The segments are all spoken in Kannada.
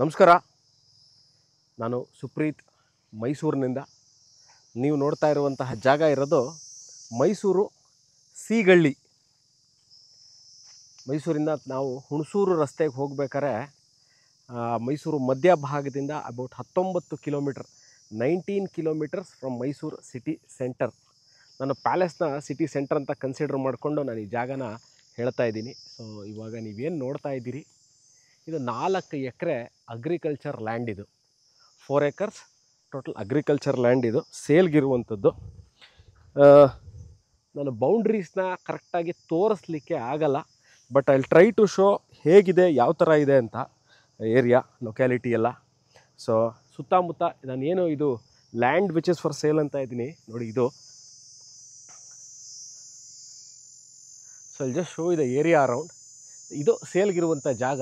ನಮಸ್ಕಾರ. ನಾನು ಸುಪ್ರೀತ್, ಮೈಸೂರಿನಿಂದ. ನೀವು ನೋಡ್ತಾ ಇರುವಂತಹ ಜಾಗ ಇರೋದು ಮೈಸೂರು ಸೀಗಳ್ಳಿ. ಮೈಸೂರಿಂದ ನಾವು ಹುಣಸೂರು ರಸ್ತೆಗೆ ಹೋಗ್ಬೇಕಾದ್ರೆ ಮೈಸೂರು ಮಧ್ಯಭಾಗದಿಂದ about 19 kilometre, 19 kilometres from Mysuru city centre. ನಾನು ಪ್ಯಾಲೇಸ್ನ ಸಿಟಿ ಸೆಂಟರ್ ಅಂತ ಕನ್ಸಿಡರ್ ಮಾಡಿಕೊಂಡು ನಾನು ಈ ಜಾಗನ ಹೇಳ್ತಾ ಇದ್ದೀನಿ. ಸೊ ಇವಾಗ ನೀವೇನು ನೋಡ್ತಾ ಇದ್ದೀರಿ, ಇದು 4 ಎಕರೆ ಅಗ್ರಿಕಲ್ಚರ್ ಲ್ಯಾಂಡ್. ಇದು 4 acres ಟೋಟಲ್ ಅಗ್ರಿಕಲ್ಚರ್ ಲ್ಯಾಂಡ್. ಇದು ಸೇಲ್ಗಿರುವಂಥದ್ದು. ನಾನು ಬೌಂಡ್ರೀಸ್ನ ಕರೆಕ್ಟಾಗಿ ತೋರಿಸ್ಲಿಕ್ಕೆ ಆಗಲ್ಲ, but I will try to show ಹೇಗಿದೆ, ಯಾವ ಥರ ಇದೆ ಅಂತ ಏರಿಯಾ ಲೊಕ್ಯಾಲಿಟಿ ಎಲ್ಲ. ಸೊ ಸುತ್ತಮುತ್ತ ನಾನೇನು ಇದು land which is for sale ಅಂತ ಇದ್ದೀನಿ ನೋಡಿ. ಇದು ಸೊ ಐ ಜಸ್ಟ್ ಶೋ ಇದೆ ಏರಿಯಾ ಅರೌಂಡ್. ಇದು ಸೇಲ್ಗಿರುವಂಥ ಜಾಗ.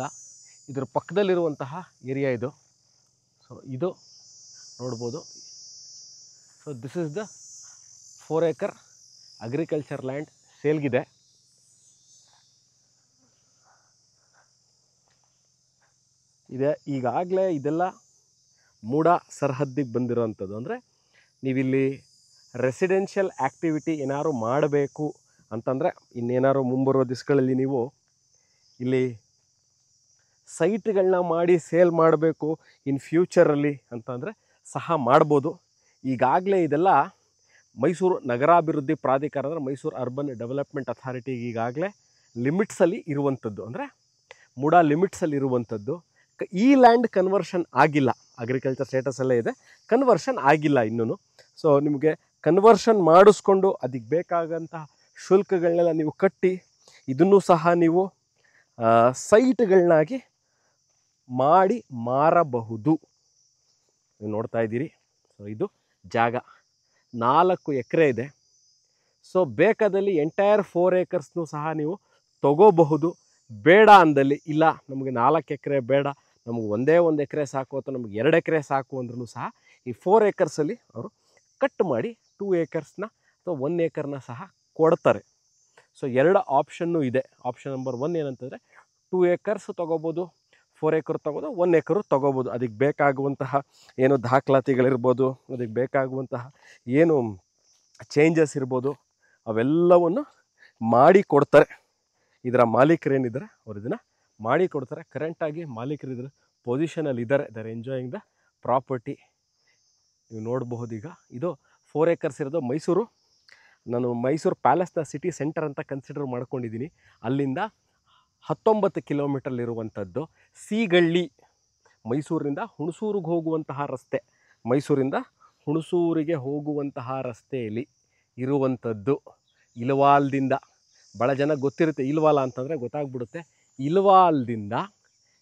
ಇದರ ಪಕ್ಕದಲ್ಲಿರುವಂತಹ ಏರಿಯಾ ಇದು. ಸೊ ಇದು ನೋಡ್ಬೋದು. So this is the 4 acre agriculture land ಸೇಲ್ಗಿದೆ. ಇದೆ ಈಗಾಗಲೇ ಇದೆಲ್ಲ ಮೂಡ ಸರಹದ್ದಿಗೆ ಬಂದಿರೋವಂಥದ್ದು. ಅಂದರೆ ನೀವಿಲ್ಲಿ ರೆಸಿಡೆನ್ಷಿಯಲ್ ಆ್ಯಕ್ಟಿವಿಟಿ ಏನಾದ್ರು ಮಾಡಬೇಕು ಅಂತಂದರೆ, ಇನ್ನೇನಾದ್ರು ಮುಂಬರುವ ದಿವಸಗಳಲ್ಲಿ ನೀವು ಇಲ್ಲಿ ಸೈಟ್ಗಳನ್ನ ಮಾಡಿ ಸೇಲ್ ಮಾಡಬೇಕು ಇನ್ ಫ್ಯೂಚರಲ್ಲಿ ಅಂತಂದರೆ ಸಹ ಮಾಡ್ಬೋದು. ಈಗಾಗಲೇ ಇದೆಲ್ಲ ಮೈಸೂರು ನಗರಾಭಿವೃದ್ಧಿ ಪ್ರಾಧಿಕಾರ ಅಂದರೆ ಮೈಸೂರು ಅರ್ಬನ್ ಡೆವಲಪ್ಮೆಂಟ್ ಅಥಾರಿಟಿಗೆ ಈಗಾಗಲೇ ಲಿಮಿಟ್ಸಲ್ಲಿ ಇರುವಂಥದ್ದು, ಅಂದರೆ ಮೂಡ ಲಿಮಿಟ್ಸಲ್ಲಿ ಇರುವಂಥದ್ದು. ಈ ಲ್ಯಾಂಡ್ ಕನ್ವರ್ಷನ್ ಆಗಿಲ್ಲ, ಅಗ್ರಿಕಲ್ಚರ್ ಸ್ಟೇಟಸಲ್ಲೇ ಇದೆ, ಕನ್ವರ್ಷನ್ ಆಗಿಲ್ಲ ಇನ್ನೂ. ಸೊ ನಿಮಗೆ ಕನ್ವರ್ಷನ್ ಮಾಡಿಸ್ಕೊಂಡು ಅದಕ್ಕೆ ಬೇಕಾಗಂತಹ ಶುಲ್ಕಗಳನ್ನೆಲ್ಲ ನೀವು ಕಟ್ಟಿ ಇದನ್ನು ಸಹ ನೀವು ಸೈಟ್ಗಳನ್ನಾಗಿ ಮಾಡಿ ಮಾರಬಹುದು. ನೀವು ನೋಡ್ತಾ ಇದ್ದೀರಿ. ಸೊ ಇದು ಜಾಗ 4 ಎಕರೆ ಇದೆ. ಸೊ ಬೇಕಾದಲ್ಲಿ ಎಂಟೈರ್ 4 acresನೂ ಸಹ ನೀವು ತಗೋಬಹುದು. ಬೇಡ ಅಂದಲ್ಲಿ, ಇಲ್ಲ ನಮಗೆ 4 ಎಕರೆ ಬೇಡ, ನಮಗೆ ಒಂದೇ 1 ಎಕರೆ ಸಾಕು ಅಥವಾ ನಮಗೆ 2 ಎಕರೆ ಸಾಕು ಅಂದ್ರೂ ಸಹ ಈ 4 acresಲ್ಲಿ ಅವರು ಕಟ್ ಮಾಡಿ 2 acresನ ಅಥವಾ 1 acreನ ಸಹ ಕೊಡ್ತಾರೆ. ಸೊ 2 ಆಪ್ಷನ್ನು ಇದೆ. ಆಪ್ಷನ್ ನಂಬರ್ 1 ಏನಂತಂದರೆ 2 acres ತೊಗೋಬೋದು, 4 acre ತೊಗೋಬೋದು, 1 acre ತೊಗೋಬೋದು. ಅದಕ್ಕೆ ಬೇಕಾಗುವಂತಹ ಏನು ದಾಖಲಾತಿಗಳಿರ್ಬೋದು, ಅದಕ್ಕೆ ಬೇಕಾಗುವಂತಹ ಏನು ಚೇಂಜಸ್ ಇರ್ಬೋದು, ಅವೆಲ್ಲವನ್ನು ಮಾಡಿ ಕೊಡ್ತಾರೆ. ಇದರ ಮಾಲೀಕರೇನಿದ್ದಾರೆ ಅವ್ರು ಇದನ್ನು ಮಾಡಿ ಕೊಡ್ತಾರೆ. ಕರೆಂಟಾಗಿ ಮಾಲೀಕರು ಇದರ ಪೊಸಿಷನಲ್ಲಿ ಇದ್ದಾರೆ. They are enjoying the property. ನೀವು ನೋಡಬಹುದು. ಈಗ ಇದು 4 acres ಇರೋದು ಮೈಸೂರು. ನಾನು ಮೈಸೂರು ಪ್ಯಾಲೇಸ್ನ ಸಿಟಿ ಸೆಂಟರ್ ಅಂತ ಕನ್ಸಿಡರ್ ಮಾಡ್ಕೊಂಡಿದ್ದೀನಿ. ಅಲ್ಲಿಂದ 19 ಕಿಲೋಮೀಟರ್ಲಿರುವಂಥದ್ದು ಸೀಗಳ್ಳಿ. ಮೈಸೂರಿನಿಂದ ಹುಣಸೂರಿಗೆ ಹೋಗುವಂತಹ ರಸ್ತೆ, ಮೈಸೂರಿಂದ ಹುಣಸೂರಿಗೆ ಹೋಗುವಂತಹ ರಸ್ತೆಯಲ್ಲಿ ಇರುವಂಥದ್ದು. ಇಲ್ವಾಲ್ದಿಂದ, ಭಾಳ ಜನ ಗೊತ್ತಿರುತ್ತೆ ಇಲ್ವಾಲ ಅಂತಂದರೆ ಗೊತ್ತಾಗ್ಬಿಡುತ್ತೆ. ಇಲ್ವಾಲ್ದಿಂದ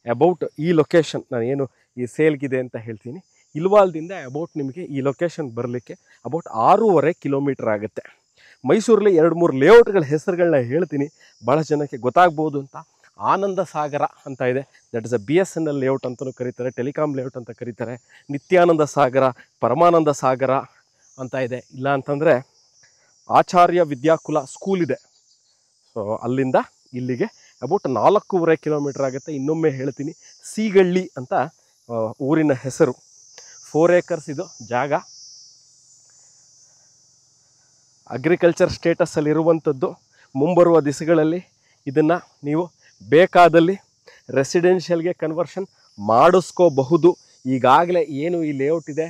ಅಬೌಟ್ ಈ ಲೊಕೇಶನ್ ನಾನು ಏನು ಈ ಸೇಲ್ಗಿದೆ ಅಂತ ಹೇಳ್ತೀನಿ, ಇಲ್ವಾಲ್ದಿಂದ ಅಬೌಟ್ ನಿಮಗೆ ಈ ಲೊಕೇಶನ್ ಬರಲಿಕ್ಕೆ ಅಬೌಟ್ 6.5 ಕಿಲೋಮೀಟರ್ ಆಗುತ್ತೆ. ಮೈಸೂರಲ್ಲಿ 2-3 ಲೇಔಟ್ಗಳ ಹೆಸರುಗಳನ್ನ ಹೇಳ್ತೀನಿ, ಭಾಳ ಜನಕ್ಕೆ ಗೊತ್ತಾಗ್ಬೋದು ಅಂತ. ಆನಂದ ಸಾಗರ ಅಂತ ಇದೆ, that is a BSNL layout ಅಂತಲೂ ಕರೀತಾರೆ, ಟೆಲಿಕಾಮ್ ಲೇಔಟ್ ಅಂತ ಕರೀತಾರೆ. ನಿತ್ಯಾನಂದ ಸಾಗರ, ಪರಮಾನಂದ ಸಾಗರ ಅಂತ ಇದೆ. ಇಲ್ಲ ಅಂತಂದರೆ ಆಚಾರ್ಯ ವಿದ್ಯಾಕುಲ ಸ್ಕೂಲ್ ಇದೆ. ಸೊ ಅಲ್ಲಿಂದ ಇಲ್ಲಿಗೆ ಅಬೌಟ್ 4.5 ಕಿಲೋಮೀಟರ್ ಆಗುತ್ತೆ. ಇನ್ನೊಮ್ಮೆ ಹೇಳ್ತೀನಿ, ಸೀಗಳ್ಳಿ ಅಂತ ಊರಿನ ಹೆಸರು. 4 acres ಇದು ಜಾಗ. ಅಗ್ರಿಕಲ್ಚರ್ ಸ್ಟೇಟಸಲ್ಲಿರುವಂಥದ್ದು. ಮುಂಬರುವ ದಿವಸಗಳಲ್ಲಿ ಇದನ್ನು ನೀವು ಬೇಕಾದಲ್ಲಿ ರೆಸಿಡೆನ್ಷಿಯಲ್ಗೆ ಕನ್ವರ್ಷನ್ ಮಾಡಿಸ್ಕೋಬಹುದು. ಈಗಾಗಲೇ ಏನು ಈ ಲೇಔಟ್ ಇದೆ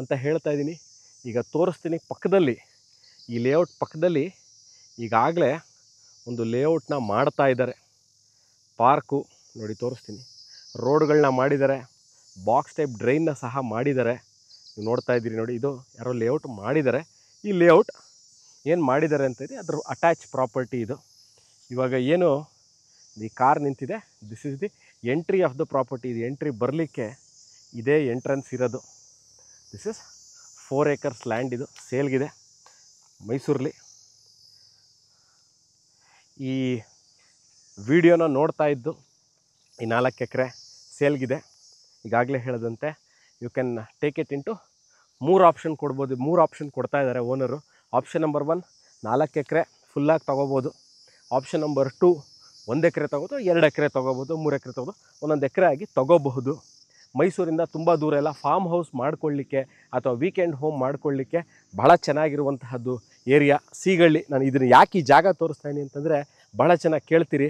ಅಂತ ಹೇಳ್ತಾ ಇದ್ದೀನಿ, ಈಗ ತೋರಿಸ್ತೀನಿ. ಪಕ್ಕದಲ್ಲಿ, ಈ ಲೇಔಟ್ ಪಕ್ಕದಲ್ಲಿ ಈಗಾಗಲೇ ಒಂದು ಲೇಔಟ್ನ ಮಾಡ್ತಾ ಇದ್ದಾರೆ. ಪಾರ್ಕು ನೋಡಿ ತೋರಿಸ್ತೀನಿ. ರೋಡ್ಗಳನ್ನ ಮಾಡಿದ್ದಾರೆ, ಬಾಕ್ಸ್ ಟೈಪ್ ಡ್ರೈನ್ನ ಸಹ ಮಾಡಿದ್ದಾರೆ. ನೀವು ನೋಡ್ತಾ ಇದ್ದೀರಿ ನೋಡಿ, ಇದು ಯಾರೋ ಲೇಔಟ್ ಮಾಡಿದ್ದಾರೆ. ಈ ಲೇಔಟ್ ಏನು ಮಾಡಿದ್ದಾರೆ ಅಂತ ಇದೆ, ಅದ್ರ ಅಟ್ಯಾಚ್ ಪ್ರಾಪರ್ಟಿ ಇದು. ಇವಾಗ ಏನು ಈ ಕಾರ್ ನಿಂತಿದೆ, this is the entry of the property. ಇದು ಎಂಟ್ರಿ ಬರಲಿಕ್ಕೆ ಇದೇ ಎಂಟ್ರೆನ್ಸ್ ಇರೋದು. This is 4 acres land. ಇದು ಸೇಲ್ಗಿದೆ ಮೈಸೂರಲ್ಲಿ. ಈ ವಿಡಿಯೋನ ನೋಡ್ತಾ ಇದ್ದು ಈ 4 ಎಕರೆ ಸೇಲ್ಗಿದೆ. ಈಗಾಗಲೇ ಹೇಳಿದಂತೆ you can take it into 3 option ಕೊಡ್ಬೋದು. 3 ಆಪ್ಷನ್ ಕೊಡ್ತಾ ಇದ್ದಾರೆ ಓನರು. ಆಪ್ಷನ್ ನಂಬರ್ 1 4 ಎಕರೆ ಫುಲ್ಲಾಗಿ ತೊಗೋಬೋದು. ಆಪ್ಷನ್ ನಂಬರ್ 2 1 ಎಕರೆ ತೊಗೋಬೋದು, 2 ಎಕರೆ ತೊಗೋಬೋದು, 3 ಎಕರೆ ತೊಗೋಬೋದು, 1 ಎಕರೆ ಆಗಿ ತೊಗೋಬಹುದು. ಮೈಸೂರಿಂದ ತುಂಬ ದೂರ ಇಲ್ಲ, ಫಾರ್ಮ್ ಹೌಸ್ ಮಾಡ್ಕೊಳ್ಳಿಕ್ಕೆ ಅಥವಾ ವೀಕೆಂಡ್ ಹೋಮ್ ಮಾಡ್ಕೊಳ್ಳಿಕ್ಕೆ ಬಹಳ ಚೆನ್ನಾಗಿರುವಂತಹದ್ದು ಏರಿಯಾ ಸೀಗಳ್ಳಿ. ನಾನು ಇದನ್ನು ಯಾಕೆ ಈ ಜಾಗ ತೋರಿಸ್ತಾ ಇದ್ದೀನಿ ಅಂತಂದರೆ, ಬಹಳ ಚೆನ್ನಾಗಿ ಕೇಳ್ತೀರಿ,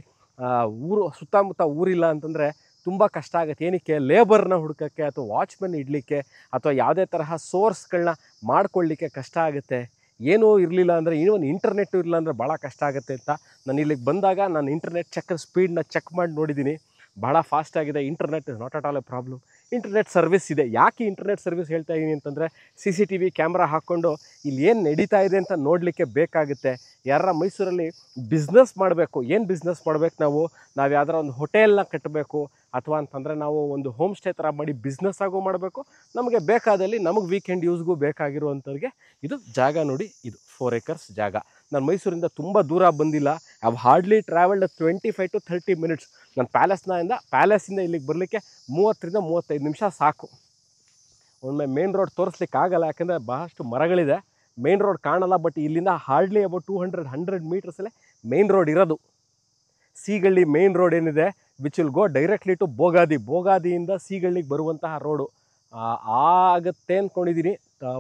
ಊರು ಸುತ್ತಮುತ್ತ ಊರಿಲ್ಲ ಅಂತಂದರೆ ತುಂಬ ಕಷ್ಟ ಆಗುತ್ತೆ. ಏನಕ್ಕೆ? ಲೇಬರ್ನ ಹುಡುಕೋಕ್ಕೆ ಅಥವಾ ವಾಚ್ಮನ್ ಇಡಲಿಕ್ಕೆ ಅಥವಾ ಯಾವುದೇ ತರಹ ಸೋರ್ಸ್ಗಳನ್ನ ಮಾಡ್ಕೊಳ್ಳಿಕ್ಕೆ ಕಷ್ಟ ಆಗುತ್ತೆ. ಏನೂ ಇರಲಿಲ್ಲ ಅಂದರೆ, ಒಂದು ಇಂಟರ್ನೆಟ್ಟು ಇರಲಿಲ್ಲ ಅಂದರೆ ಭಾಳ ಕಷ್ಟ ಆಗುತ್ತೆ ಅಂತ ನಾನು ಇಲ್ಲಿಗೆ ಬಂದಾಗ ನಾನು ಇಂಟರ್ನೆಟ್ ಸ್ಪೀಡ್ನ ಚೆಕ್ ಮಾಡಿ ನೋಡಿದ್ದೀನಿ. ಭಾಳ ಫಾಸ್ಟಾಗಿದೆ. Internet is not at all a problem. Internet service ಇದೆ. ಯಾಕೆ ಇಂಟರ್ನೆಟ್ ಸರ್ವಿಸ್ ಹೇಳ್ತಾ ಇದ್ದೀನಿ ಅಂತಂದರೆ, CCTV ಕ್ಯಾಮ್ರಾ ಹಾಕ್ಕೊಂಡು ಇಲ್ಲಿ ಏನು ನಡೀತಾ ಇದೆ ಅಂತ ನೋಡಲಿಕ್ಕೆ ಬೇಕಾಗುತ್ತೆ. ಯಾರ ಮೈಸೂರಲ್ಲಿ ಬಿಸ್ನೆಸ್ ಮಾಡಬೇಕು, ಏನು ಬಿಸ್ನೆಸ್ ಮಾಡಬೇಕು, ನಾವು ಯಾವ್ದಾರ ಒಂದು ಹೋಟೆಲ್ನ ಕಟ್ಟಬೇಕು ಅಥವಾ ಅಂತಂದರೆ ನಾವು ಒಂದು ಹೋಮ್ ಸ್ಟೇ ಥರ ಮಾಡಿ ಬಿಸ್ನೆಸ್ ಆಗು ಮಾಡಬೇಕು. ನಮಗೆ ಬೇಕಾದಲ್ಲಿ ನಮಗೆ ವೀಕೆಂಡ್ ಯೂಸ್ಗೂ ಬೇಕಾಗಿರುವಂಥವ್ರಿಗೆ ಇದು ಜಾಗ ನೋಡಿ. ಇದು 4 acres ಜಾಗ. ನಾನು ಮೈಸೂರಿಂದ ತುಂಬ ದೂರ ಬಂದಿಲ್ಲ. I hardly travelled 25 to 30 minutes. ನಾನು ಪ್ಯಾಲೇಸಿಂದ ಇಲ್ಲಿಗೆ ಬರಲಿಕ್ಕೆ 30 to 35 ನಿಮಿಷ ಸಾಕು. ಒಮ್ಮೆ ಮೇನ್ ರೋಡ್ ತೋರಿಸ್ಲಿಕ್ಕೆ ಆಗಲ್ಲ, ಯಾಕೆಂದರೆ ಬಹಳಷ್ಟು ಮರಗಳಿದೆ, ಮೇನ್ ರೋಡ್ ಕಾಣಲ್ಲ. ಬಟ್ ಇಲ್ಲಿಂದ ಹಾರ್ಡ್ಲಿ ಅಬೌಟ್ 200 ಮೀಟರ್ಸಲ್ಲೇ ಮೇನ್ ರೋಡ್ ಇರೋದು. ಸೀಗಳ್ಳಿ ಮೇನ್ ರೋಡ್ ಏನಿದೆ, which will go directly to ಬೋಗಾದಿಯಿಂದ ಸೀಗಳ್ಳಿಗೆ ಬರುವಂತಹ ರೋಡು ಆಗುತ್ತೆ ಅಂದ್ಕೊಂಡಿದ್ದೀನಿ.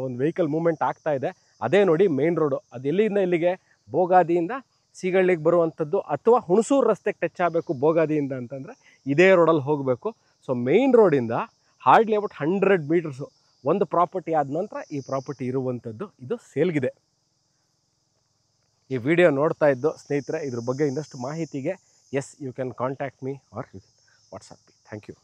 ಒಂದು ವೆಹಿಕಲ್ ಮೂವ್ಮೆಂಟ್ ಆಗ್ತಾ ಇದೆ, ಅದೇ ನೋಡಿ ಮೇನ್ ರೋಡು. ಅದು ಎಲ್ಲಿಂದ ಇಲ್ಲಿಗೆ? ಬೋಗಾದಿಯಿಂದ ಸೀಗಳ್ಳಿಗೆ ಬರುವಂಥದ್ದು, ಅಥವಾ ಹುಣಸೂರು ರಸ್ತೆಗೆ ಟಚ್ ಆಗಬೇಕು ಬೋಗಾದಿಯಿಂದ ಅಂತಂದರೆ ಇದೇ ರೋಡಲ್ಲಿ ಹೋಗಬೇಕು. ಸೊ ಮೇನ್ ರೋಡಿಂದ ಹಾರ್ಡ್ಲಿ ಅಬೌಟ್ 100 ಮೀಟರ್ಸು. ಒಂದು ಪ್ರಾಪರ್ಟಿ ಆದ ನಂತರ ಈ ಪ್ರಾಪರ್ಟಿ ಇರುವಂಥದ್ದು. ಇದು ಸೇಲ್ಗಿದೆ. ಈ ವಿಡಿಯೋ ನೋಡ್ತಾ ಇದ್ದು ಸ್ನೇಹಿತರೆ, ಇದ್ರ ಬಗ್ಗೆ ಇನ್ನಷ್ಟು ಮಾಹಿತಿಗೆ you can contact me or WhatsApp me. Thank you.